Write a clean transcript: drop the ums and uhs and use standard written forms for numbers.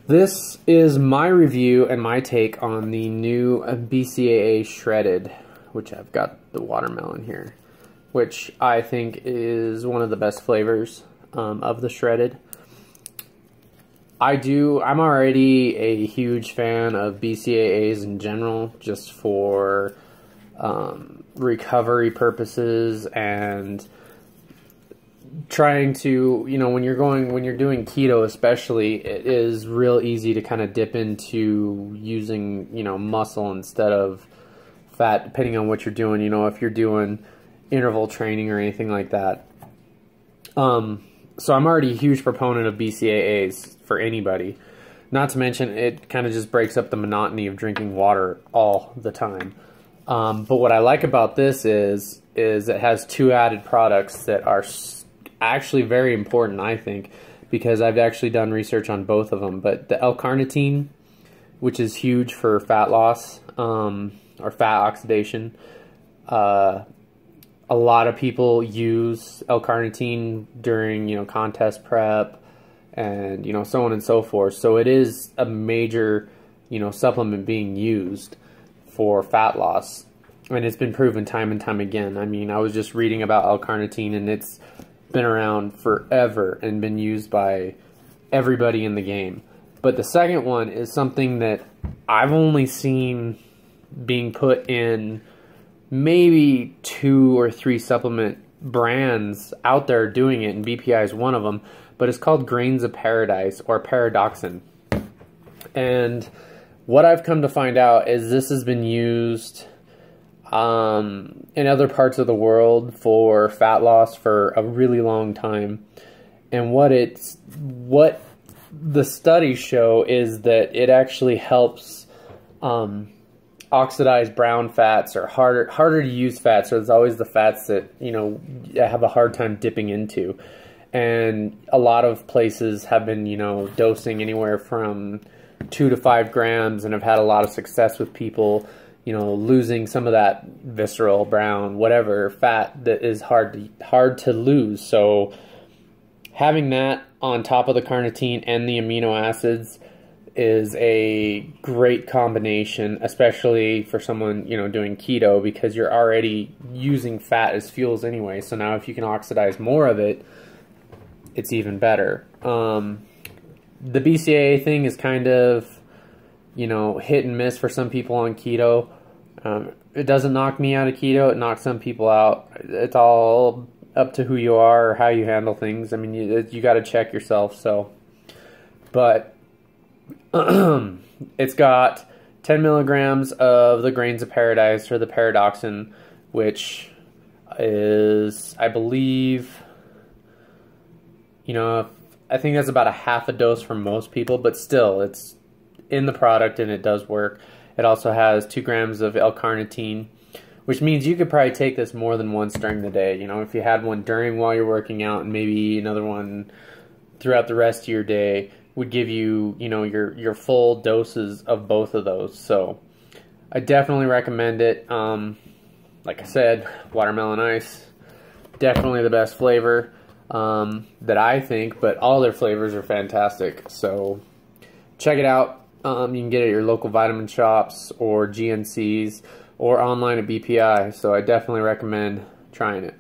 This is my review and my take on the new Bcaa Shredded, which I've got the watermelon here, which I think is one of the best flavors of the Shredded. I'm already a huge fan of BCAAs in general, just for recovery purposes and trying to, when you're doing keto especially, it is real easy to kind of dip into using, muscle instead of fat, depending on what you're doing, if you're doing interval training or anything like that. So I'm already a huge proponent of BCAAs for anybody. Not to mention, it kind of just breaks up the monotony of drinking water all the time. But what I like about this is it has two added products that are actually very important, I think, because I've actually done research on both of them. But the L-carnitine, which is huge for fat loss or fat oxidation, a lot of people use L-carnitine during, contest prep and, so on and so forth. So it is a major, supplement being used for fat loss. And it's been proven time and time again. I mean, I was just reading about L-carnitine, and it's been around forever and been used by everybody in the game. But the second one is something that I've only seen being put in maybe 2 or 3 supplement brands out there doing it, and BPI is one of them, but it's called Grains of Paradise, or Paradoxin. And what I've come to find out is this has been used in other parts of the world for fat loss for a really long time. And what the studies show is that it actually helps oxidize brown fats, or harder to use fats. So it's always the fats that have a hard time dipping into. And a lot of places have been dosing anywhere from 2 to 5 grams, and have had a lot of success with people losing some of that visceral brown whatever fat that is hard to lose. So having that on top of the carnitine and the amino acids is a great combination, especially for someone doing keto, because you're already using fat as fuels anyway. So now if you can oxidize more of it, it's even better. The BCAA thing is kind of hit and miss for some people on keto. It doesn't knock me out of keto. It knocks some people out. It's all up to who you are or how you handle things. I mean, you got to check yourself. So, but it's got 10 milligrams of the Grains of Paradise, or the Paradoxin, which is, I believe, I think that's about a half a dose for most people, but still, it's in the product and it does work. It also has 2 grams of L-carnitine, which means you could probably take this more than once during the day. If you had one while you're working out, and maybe another one throughout the rest of your day, would give you, your full doses of both of those. So I definitely recommend it. Like I said, watermelon ice, definitely the best flavor that I think, but all their flavors are fantastic. So check it out. You can get it at your local vitamin shops or GNCs, or online at BPI. So I definitely recommend trying it.